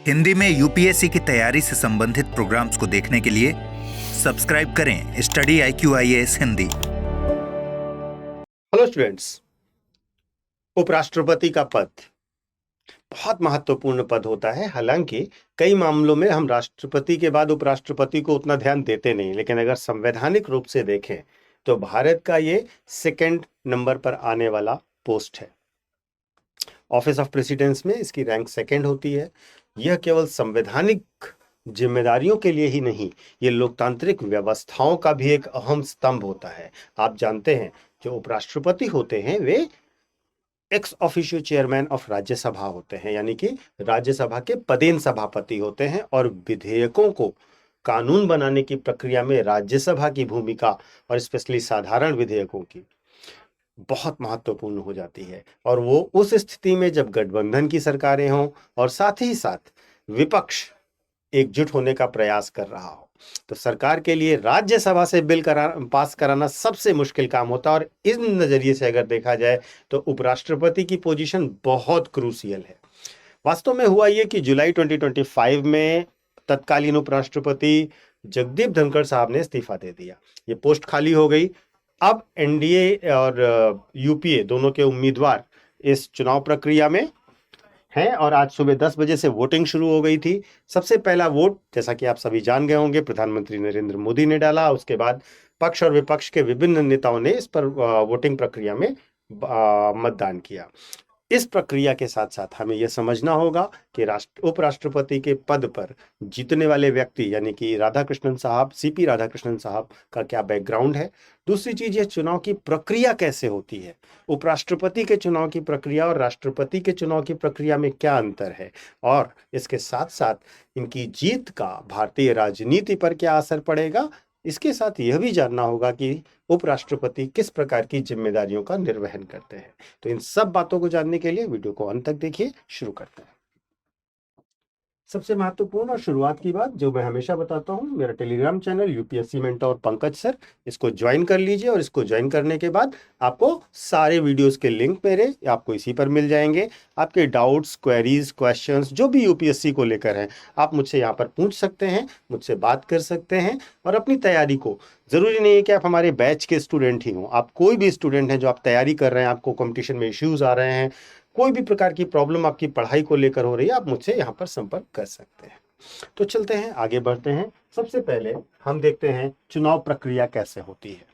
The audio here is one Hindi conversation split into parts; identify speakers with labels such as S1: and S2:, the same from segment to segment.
S1: हिंदी में यूपीएससी की तैयारी से संबंधित प्रोग्राम्स को देखने के लिए सब्सक्राइब करें study IQIAS Hindi.
S2: Hello students, उपराष्ट्रपति का पद बहुत महत्वपूर्ण पद होता है। हालांकि कई मामलों में हम राष्ट्रपति के बाद उपराष्ट्रपति को उतना ध्यान देते नहीं, लेकिन अगर संवैधानिक रूप से देखें तो भारत का ये सेकंड नंबर पर आने वाला पोस्ट है। ऑफिस ऑफ प्रेसिडेंस में इसकी रैंक सेकंड होती है। यह केवल संवैधानिक जिम्मेदारियों के लिए ही नहीं, ये लोकतांत्रिक व्यवस्थाओं का भी एक अहम स्तंभ होता है। आप जानते हैं, जो उपराष्ट्रपति होते हैं वे ex officio chairman of Rajya Sabha होते हैं, यानी कि राज्यसभा के पदेन सभापति होते हैं। और विधेयकों को कानून बनाने की प्रक्रिया में राज्यसभा की भूमिका, और स्पेशली साधारण विधेयकों की, बहुत महत्वपूर्ण हो जाती है। और वो उस स्थिति में जब गठबंधन की सरकारें हों और साथ ही साथ विपक्ष एकजुट होने का प्रयास कर रहा हो, तो सरकार के लिए राज्यसभा से बिल पास कराना सबसे मुश्किल काम होता है। और इस नजरिए से अगर देखा जाए तो उपराष्ट्रपति की पोजीशन बहुत क्रूसियल है। वास्तव में हुआ ये कि जुलाई 2025 में तत्कालीन उपराष्ट्रपति जगदीप धनखड़ साहब ने इस्तीफा दे दिया। ये पोस्ट खाली हो गई। अब एनडीए और यूपीए दोनों के उम्मीदवार इस चुनाव प्रक्रिया में हैं और आज सुबह 10 बजे से वोटिंग शुरू हो गई थी। सबसे पहला वोट, जैसा कि आप सभी जान गए होंगे, प्रधानमंत्री नरेंद्र मोदी ने डाला। उसके बाद पक्ष और विपक्ष के विभिन्न नेताओं ने इस पर वोटिंग प्रक्रिया में मतदान किया। इस प्रक्रिया के साथ साथ हमें यह समझना होगा कि उपराष्ट्रपति के पद पर जीतने वाले व्यक्ति, यानी कि राधाकृष्णन साहब, सीपी राधाकृष्णन साहब का क्या बैकग्राउंड है। दूसरी चीज, ये चुनाव की प्रक्रिया कैसे होती है, उपराष्ट्रपति के चुनाव की प्रक्रिया और राष्ट्रपति के चुनाव की प्रक्रिया में क्या अंतर है, और इसके साथ साथ इनकी जीत का भारतीय राजनीति पर क्या असर पड़ेगा। इसके साथ यह भी जानना होगा कि उपराष्ट्रपति किस प्रकार की जिम्मेदारियों का निर्वहन करते हैं। तो इन सब बातों को जानने के लिए वीडियो को अंत तक देखिए। शुरू करते हैं। सबसे महत्वपूर्ण और शुरुआत की बात जो मैं हमेशा बताता हूं, मेरा Telegram channel UPSC mentor Pankaj sir, इसको ज्वाइन कर लीजिए। और इसको ज्वाइन करने के बाद आपको सारे वीडियोस के लिंक मेरे आपको इसी पर मिल जाएंगे। आपके डाउट्स, क्वेरीज, क्वेश्चंस जो भी यूपीएससी को लेकर हैं, आप मुझसे यहाँ पर पूछ सकते हैं, मुझसे बात कर सकते हैं। और अपनी तैयारी को, जरूरी नहीं है कि आप हमारे बैच के स्टूडेंट ही हों, आप कोई भी स्टूडेंट हैं जो आप तैयारी कर रहे हैं, आपको कॉम्पिटिशन में इश्यूज आ रहे हैं, कोई भी प्रकार की प्रॉब्लम आपकी पढ़ाई को लेकर हो रही है, आप मुझसे यहाँ पर संपर्क कर सकते हैं। तो चलते हैं, आगे बढ़ते हैं। सबसे पहले हम देखते हैं चुनाव प्रक्रिया कैसे होती है।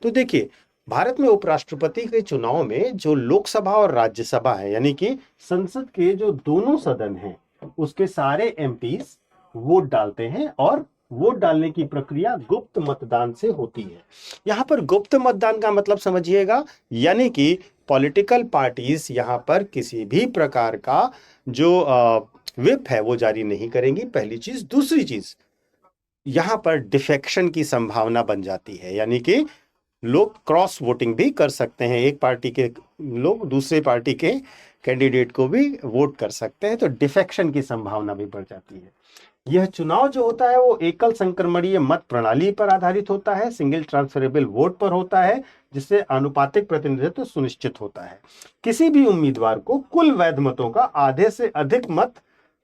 S2: तो देखिए, भारत में उपराष्ट्रपति के चुनाव में जो लोकसभा और राज्यसभा है, यानी कि संसद के जो दोनों सदन हैं, उसके सारे एमपीस वोट डालते हैं। और वोट डालने की प्रक्रिया गुप्त मतदान से होती है। यहां पर गुप्त मतदान का मतलब समझिएगा, यानी कि पॉलिटिकल पार्टीज यहां पर किसी भी प्रकार का जो व्हिप है वो जारी नहीं करेंगी, पहली चीज। दूसरी चीज, यहां पर डिफेक्शन की संभावना बन जाती है, यानी कि लोग क्रॉस वोटिंग भी कर सकते हैं। एक पार्टी के लोग दूसरे पार्टी के कैंडिडेट को भी वोट कर सकते हैं, तो डिफेक्शन की संभावना भी बढ़ जाती है। यह चुनाव जो होता है वो एकल संक्रमणीय मत प्रणाली पर आधारित होता है, सिंगल ट्रांसफरेबल वोट पर होता है, जिससे आनुपातिक प्रतिनिधित्व सुनिश्चित होता है। किसी भी उम्मीदवार को कुल वैध मतों का आधे से अधिक मत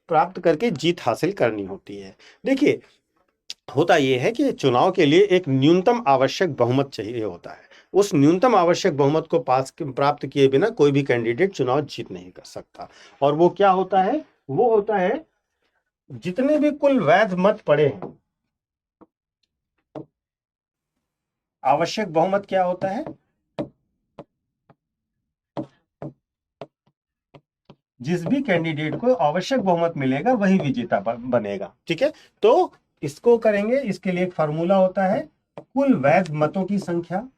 S2: प्राप्त करके जीत हासिल करनी होती है। देखिए, होता यह है कि चुनाव के लिए एक न्यूनतम आवश्यक बहुमत चाहिए होता है। उस न्यूनतम आवश्यक बहुमत को प्राप्त किए बिना कोई भी कैंडिडेट चुनाव जीत नहीं कर सकता। और वो क्या होता है, वो होता है जितने भी कुल वैध मत पड़े हैं। आवश्यक बहुमत क्या होता है, जिस भी कैंडिडेट को आवश्यक बहुमत मिलेगा वही विजेता बनेगा। ठीक है, तो इसको करेंगे। इसके लिए एक फार्मूला होता है, कुल वैध मतों की संख्या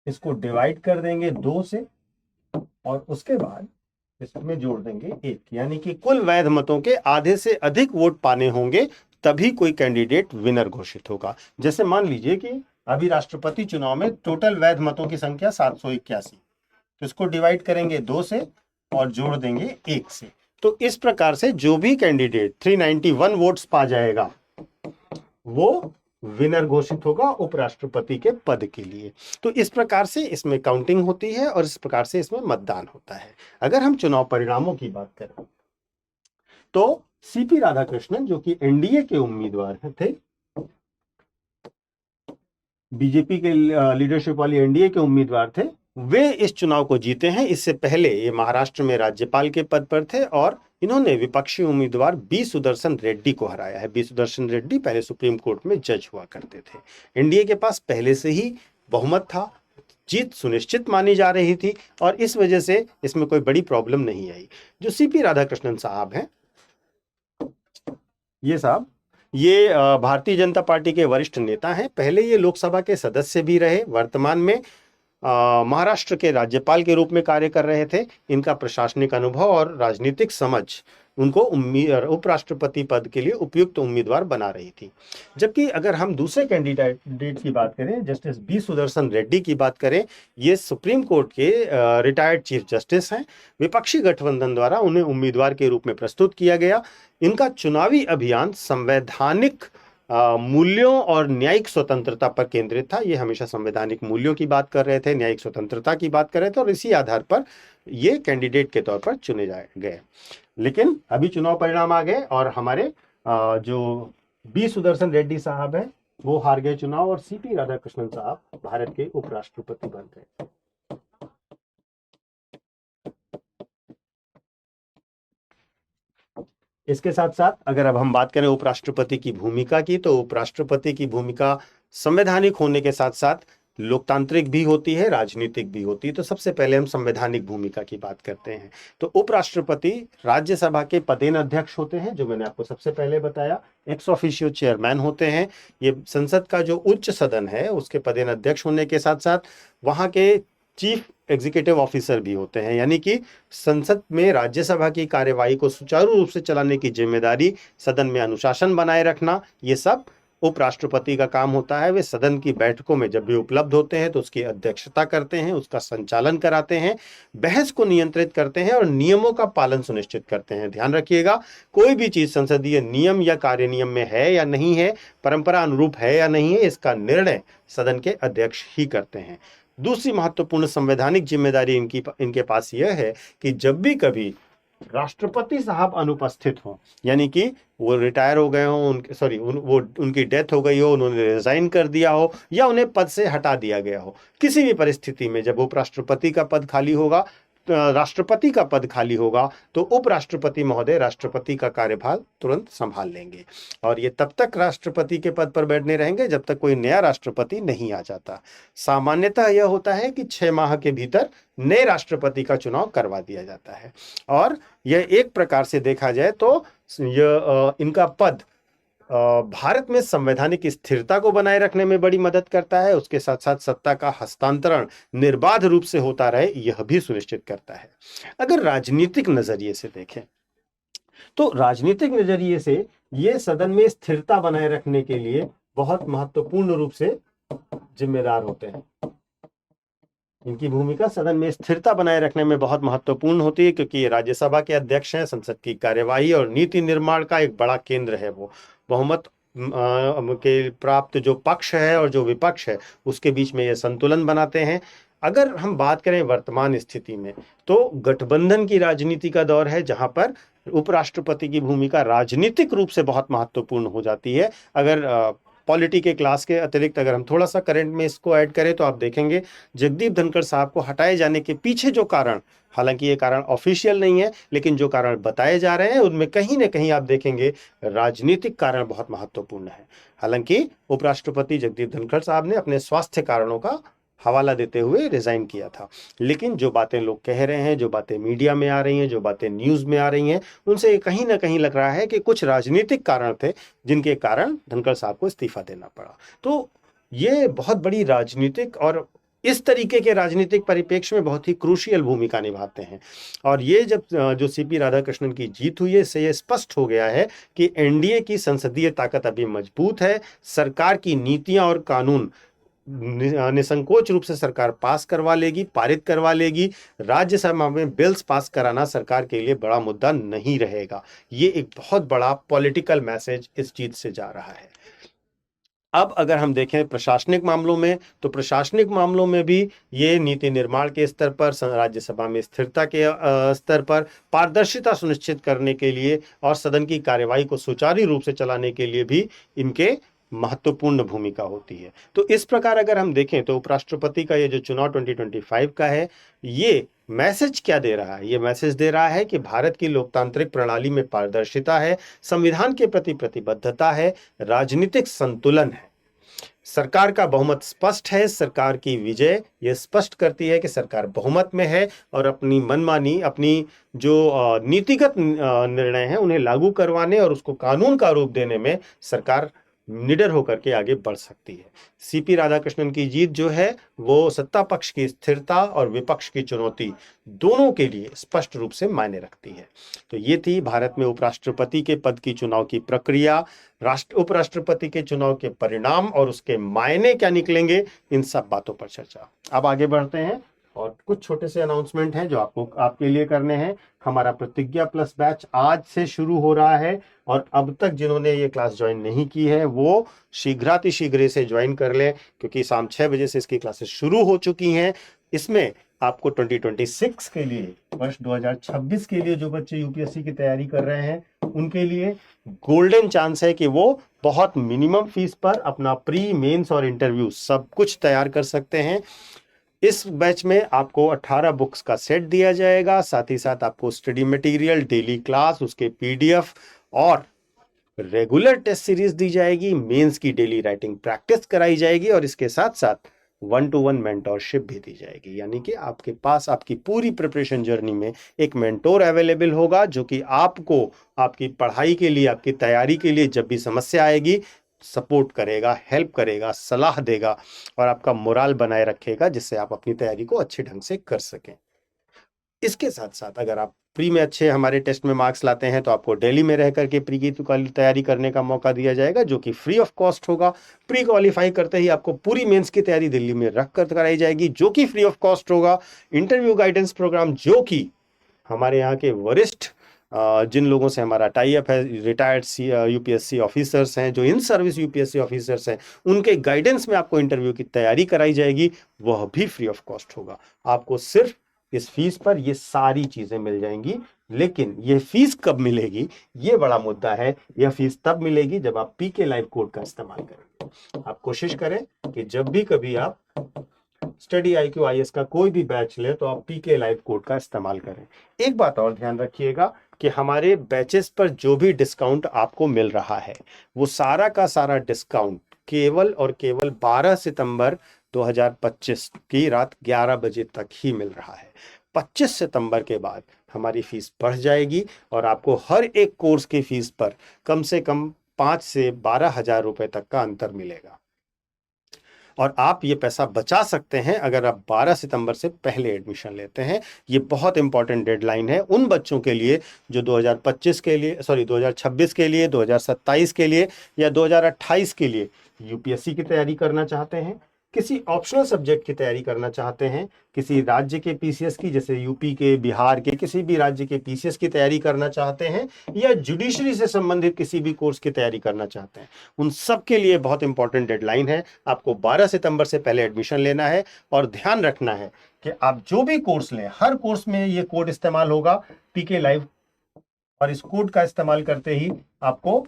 S2: इसको डिवाइड कर देंगे 2 से, और उसके बाद इसमें जोड़ देंगे 1, यानी कि कुल वैध मतों के आधे से अधिक वोट पाने होंगे, तभी कोई कैंडिडेट विनर घोषित होगा। जैसे मान लीजिए कि अभी राष्ट्रपति चुनाव में टोटल वैध मतों की संख्या 781, तो इसको डिवाइड करेंगे 2 से और जोड़ देंगे 1 से। तो इस प्रकार से जो भी कैंडिडेट 391 वोट्स पा जाएगा वो विनर घोषित होगा उपराष्ट्रपति के पद के लिए। तो इस प्रकार से इसमें काउंटिंग होती है और इस प्रकार से इसमें मतदान होता है। अगर हम चुनाव परिणामों की बात करें तो सीपी राधाकृष्णन जो कि एनडीए के उम्मीदवार थे, बीजेपी के लीडरशिप वाली एनडीए के उम्मीदवार थे, वे इस चुनाव को जीते हैं। इससे पहले ये महाराष्ट्र में राज्यपाल के पद पर थे और इन्होंने विपक्षी उम्मीदवार बी सुदर्शन रेड्डी को हराया है। बी सुदर्शन रेड्डी पहले सुप्रीम कोर्ट में जज हुआ करते थे। एनडीए के पास पहले से ही बहुमत था, जीत सुनिश्चित मानी जा रही थी और इस वजह से इसमें कोई बड़ी प्रॉब्लम नहीं आई। जो सीपी राधाकृष्णन साहब हैं, ये साहब ये भारतीय जनता पार्टी के वरिष्ठ नेता हैं। पहले ये लोकसभा के सदस्य भी रहे, वर्तमान में महाराष्ट्र के राज्यपाल के रूप में कार्य कर रहे थे। इनका प्रशासनिक अनुभव और राजनीतिक समझ उनको उपराष्ट्रपति पद के लिए उपयुक्त उम्मीदवार बना रही थी। जबकि अगर हम दूसरे कैंडिडेट की बात करें, जस्टिस बी सुदर्शन रेड्डी की बात करें, ये सुप्रीम कोर्ट के रिटायर्ड चीफ जस्टिस हैं। विपक्षी गठबंधन द्वारा उन्हें उम्मीदवार के रूप में प्रस्तुत किया गया। इनका चुनावी अभियान संवैधानिक मूल्यों और न्यायिक स्वतंत्रता पर केंद्रित था। ये हमेशा संवैधानिक मूल्यों की बात कर रहे थे, न्यायिक स्वतंत्रता की बात कर रहे थे और इसी आधार पर ये कैंडिडेट के तौर पर चुने गए। लेकिन अभी चुनाव परिणाम आ गए और हमारे जो बी सुदर्शन रेड्डी साहब हैं वो हार गए चुनाव और सीपी राधाकृष्णन साहब भारत के उपराष्ट्रपति बन गए। इसके साथ साथ अगर अब हम बात करें उपराष्ट्रपति की भूमिका की, तो उपराष्ट्रपति की भूमिका संवैधानिक होने के साथ साथ लोकतांत्रिक भी होती है, राजनीतिक भी होती है। तो सबसे पहले हम संवैधानिक भूमिका की बात करते हैं। तो उपराष्ट्रपति राज्यसभा के पदेन अध्यक्ष होते हैं, जो मैंने आपको सबसे पहले बताया, एक्स ऑफिशियो चेयरमैन होते हैं। ये संसद का जो उच्च सदन है उसके पदेन अध्यक्ष होने के साथ साथ वहां के चीफ एग्जीक्यूटिव ऑफिसर भी होते हैं, यानी कि संसद में राज्यसभा की कार्यवाही को सुचारू रूप से चलाने की जिम्मेदारी, सदन में अनुशासन बनाए रखना, ये सब उपराष्ट्रपति का काम होता है। वे सदन की बैठकों में जब भी उपलब्ध होते हैं तो उसकी अध्यक्षता करते हैं, उसका संचालन कराते हैं, बहस को नियंत्रित करते हैं और नियमों का पालन सुनिश्चित करते हैं। ध्यान रखिएगा, कोई भी चीज संसदीय नियम या कार्य नियम में है या नहीं है, परंपरा अनुरूप है या नहीं है, इसका निर्णय सदन के अध्यक्ष ही करते हैं। दूसरी महत्वपूर्ण संवैधानिक जिम्मेदारी इनके पास यह है कि जब भी कभी राष्ट्रपति साहब अनुपस्थित हों, यानी कि वो रिटायर हो गए हों, उनकी डेथ हो गई हो, उन्होंने रिजाइन कर दिया हो या उन्हें पद से हटा दिया गया हो, किसी भी परिस्थिति में जब उपराष्ट्रपति का पद खाली होगा, राष्ट्रपति का पद खाली होगा, तो उपराष्ट्रपति महोदय राष्ट्रपति का कार्यभार तुरंत संभाल लेंगे और ये तब तक राष्ट्रपति के पद पर बैठने रहेंगे जब तक कोई नया राष्ट्रपति नहीं आ जाता। सामान्यतः यह होता है कि 6 माह के भीतर नए राष्ट्रपति का चुनाव करवा दिया जाता है और यह एक प्रकार से देखा जाए तो इनका पद भारत में संवैधानिक स्थिरता को बनाए रखने में बड़ी मदद करता है। उसके साथ साथ सत्ता का हस्तांतरण निर्बाध रूप से होता रहे, यह भी सुनिश्चित करता है। अगर राजनीतिक नजरिए से देखें तो राजनीतिक नजरिए से ये सदन में स्थिरता बनाए रखने के लिए बहुत महत्वपूर्ण रूप से जिम्मेदार होते हैं। इनकी भूमिका सदन में स्थिरता बनाए रखने में बहुत महत्वपूर्ण होती है, क्योंकि ये राज्यसभा के अध्यक्ष हैं। संसद की कार्यवाही और नीति निर्माण का एक बड़ा केंद्र है। वो बहुमत के प्राप्त जो पक्ष है और जो विपक्ष है उसके बीच में ये संतुलन बनाते हैं। अगर हम बात करें वर्तमान स्थिति में, तो गठबंधन की राजनीति का दौर है, जहां पर उपराष्ट्रपति की भूमिका राजनीतिक रूप से बहुत महत्वपूर्ण हो जाती है। अगर पॉलिटी के क्लास के अतिरिक्त अगर हम थोड़ा सा करंट में इसको ऐड करें तो आप देखेंगे जगदीप धनखड़ साहब को हटाए जाने के पीछे जो कारण, हालांकि ये कारण ऑफिशियल नहीं है, लेकिन जो कारण बताए जा रहे हैं उनमें कहीं ना कहीं आप देखेंगे राजनीतिक कारण बहुत महत्वपूर्ण है। हालांकि उपराष्ट्रपति जगदीप धनखड़ साहब ने अपने स्वास्थ्य कारणों का हवाला देते हुए रिजाइन किया था, लेकिन जो बातें लोग कह रहे हैं, जो बातें मीडिया में आ रही हैं, जो बातें न्यूज में आ रही हैं, उनसे कहीं ना कहीं लग रहा है कि कुछ राजनीतिक कारण थे जिनके कारण धनखड़ साहब को इस्तीफा देना पड़ा। तो ये बहुत बड़ी राजनीतिक और इस तरीके के राजनीतिक परिप्रेक्ष्य में बहुत ही क्रूशियल भूमिका निभाते हैं। और ये जब जो सीपी राधाकृष्णन की जीत हुई है, इससे ये स्पष्ट हो गया है कि एनडीए की संसदीय ताकत अभी मजबूत है। सरकार की नीतियां और कानून निसंकोच रूप से सरकार पास करवा लेगी, पारित करवा लेगी। राज्यसभा में बिल्स पास कराना सरकार के लिए बड़ा मुद्दा नहीं रहेगा। ये एक बहुत बड़ा पॉलिटिकल मैसेज इस चीज से जा रहा है। अब अगर हम देखें प्रशासनिक मामलों में, तो प्रशासनिक मामलों में भी ये नीति निर्माण के स्तर पर, राज्यसभा में स्थिरता के स्तर पर पारदर्शिता सुनिश्चित करने के लिए और सदन की कार्यवाही को सुचारू रूप से चलाने के लिए भी इनके महत्वपूर्ण भूमिका होती है। तो इस प्रकार अगर हम देखें तो उपराष्ट्रपति का ये जो चुनाव 2025 का है, ये मैसेज क्या दे रहा है? ये मैसेज दे रहा है कि भारत की लोकतांत्रिक प्रणाली में पारदर्शिता है, संविधान के प्रति प्रतिबद्धता है, राजनीतिक संतुलन है, सरकार का बहुमत स्पष्ट है। सरकार की विजय ये स्पष्ट करती है कि सरकार बहुमत में है और अपनी मनमानी, अपनी जो नीतिगत निर्णय हैं उन्हें लागू करवाने और उसको कानून का रूप देने में सरकार निडर होकर के आगे बढ़ सकती है। सीपी राधाकृष्णन की जीत जो है वो सत्ता पक्ष की स्थिरता और विपक्ष की चुनौती दोनों के लिए स्पष्ट रूप से मायने रखती है। तो ये थी भारत में उपराष्ट्रपति के पद की चुनाव की प्रक्रिया, उपराष्ट्रपति के चुनाव के परिणाम और उसके मायने क्या निकलेंगे, इन सब बातों पर चर्चा। अब आगे बढ़ते हैं और कुछ छोटे से अनाउंसमेंट हैं जो आपके लिए करने हैं। हमारा प्रतिज्ञा प्लस बैच आज से शुरू हो रहा है और अब तक जिन्होंने ये क्लास ज्वाइन नहीं की है वो शीघ्र से ज्वाइन कर लें, क्योंकि शाम 6 बजे से इसकी क्लासेस शुरू हो चुकी हैं। इसमें आपको 2026 के लिए, वर्ष 2026 के लिए जो बच्चे यूपीएससी की तैयारी कर रहे हैं उनके लिए गोल्डन चांस है कि वो बहुत मिनिमम फीस पर अपना प्री, मेंस और इंटरव्यू सब कुछ तैयार कर सकते हैं। इस बैच में आपको 18 बुक्स का सेट दिया जाएगा, साथ ही साथ आपको स्टडी मटेरियल, डेली क्लास, उसके पीडीएफ और रेगुलर टेस्ट सीरीज दी जाएगी, मेंस की डेली राइटिंग प्रैक्टिस कराई जाएगी और इसके साथ साथ 1-to-1 मेंटोरशिप भी दी जाएगी। यानी कि आपके पास आपकी पूरी प्रिपरेशन जर्नी में एक मेंटोर अवेलेबल होगा जो कि आपको आपकी पढ़ाई के लिए, आपकी तैयारी के लिए जब भी समस्या आएगी सपोर्ट करेगा, हेल्प करेगा, सलाह देगा और आपका मोराल बनाए रखेगा, जिससे आप अपनी तैयारी को अच्छे ढंग से कर सकें। इसके साथ साथ अगर आप प्री में अच्छे हमारे टेस्ट में मार्क्स लाते हैं तो आपको दिल्ली में रह करके प्री की तैयारी करने का मौका दिया जाएगा, जो कि फ्री ऑफ कॉस्ट होगा। प्री क्वालिफाई करते ही आपको पूरी मेंस की तैयारी दिल्ली में रख कर कराई जाएगी, जो कि फ्री ऑफ कॉस्ट होगा। इंटरव्यू गाइडेंस प्रोग्राम, जो कि हमारे यहाँ के वरिष्ठ जिन लोगों से हमारा टाई अप है, रिटायर्ड यूपीएससी ऑफिसर्स हैं, जो इन सर्विस यूपीएससी ऑफिसर्स हैं, उनके गाइडेंस में आपको इंटरव्यू की तैयारी कराई जाएगी, वह भी फ्री ऑफ कॉस्ट होगा। आपको सिर्फ इस फीस पर ये सारी चीजें मिल जाएंगी। लेकिन ये फीस कब मिलेगी, ये बड़ा मुद्दा है। यह फीस तब मिलेगी जब आप पीके लाइव कोड का इस्तेमाल करेंगे। आप कोशिश करें कि जब भी कभी आप स्टडी IQ IAS का कोई भी बैच ले तो आप पीके लाइव कोड का इस्तेमाल करें। एक बात और ध्यान रखिएगा कि हमारे बैचेस पर जो भी डिस्काउंट आपको मिल रहा है वो सारा का सारा डिस्काउंट केवल और केवल 12 सितंबर 2025 की रात 11 बजे तक ही मिल रहा है। 25 सितंबर के बाद हमारी फीस बढ़ जाएगी और आपको हर एक कोर्स की फीस पर कम से कम 5 से 12 हजार रुपए तक का अंतर मिलेगा और आप ये पैसा बचा सकते हैं अगर आप 12 सितंबर से पहले एडमिशन लेते हैं। ये बहुत इंपॉर्टेंट डेडलाइन है उन बच्चों के लिए जो 2026 के लिए, 2026 के लिए, 2027 के लिए या 2028 के लिए यूपीएससी की तैयारी करना चाहते हैं, किसी ऑप्शनल सब्जेक्ट की तैयारी करना चाहते हैं, किसी राज्य के पीसीएस की, जैसे यूपी के, बिहार के किसी भी राज्य के पीसीएस की तैयारी करना चाहते हैं, या जुडिशरी से संबंधित किसी भी कोर्स की तैयारी करना चाहते हैं, उन सब के लिए बहुत इंपॉर्टेंट डेडलाइन है। आपको 12 सितंबर से पहले एडमिशन लेना है और ध्यान रखना है कि आप जो भी कोर्स लें, हर कोर्स में ये कोड इस्तेमाल होगा, पीके लाइव, और इस कोड का इस्तेमाल करते ही आपको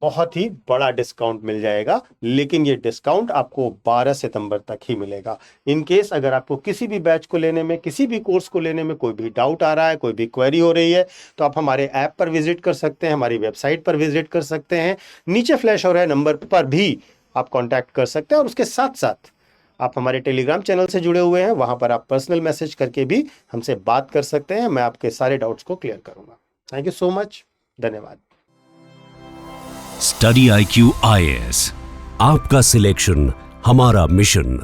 S2: बहुत ही बड़ा डिस्काउंट मिल जाएगा। लेकिन ये डिस्काउंट आपको 12 सितंबर तक ही मिलेगा। इन केस अगर आपको किसी भी बैच को लेने में, किसी भी कोर्स को लेने में कोई भी डाउट आ रहा है, कोई भी क्वेरी हो रही है, तो आप हमारे ऐप पर विजिट कर सकते हैं, हमारी वेबसाइट पर विजिट कर सकते हैं, नीचे फ्लैश हो रहे नंबर पर भी आप कॉन्टैक्ट कर सकते हैं। और उसके साथ साथ आप हमारे टेलीग्राम चैनल से जुड़े हुए हैं, वहां पर आप पर्सनल मैसेज करके भी हमसे बात कर सकते हैं। मैं आपके सारे डाउट्स को क्लियर करूंगा। थैंक यू सो मच, धन्यवाद।
S3: स्टडी IQ IAS, आपका सिलेक्शन हमारा मिशन।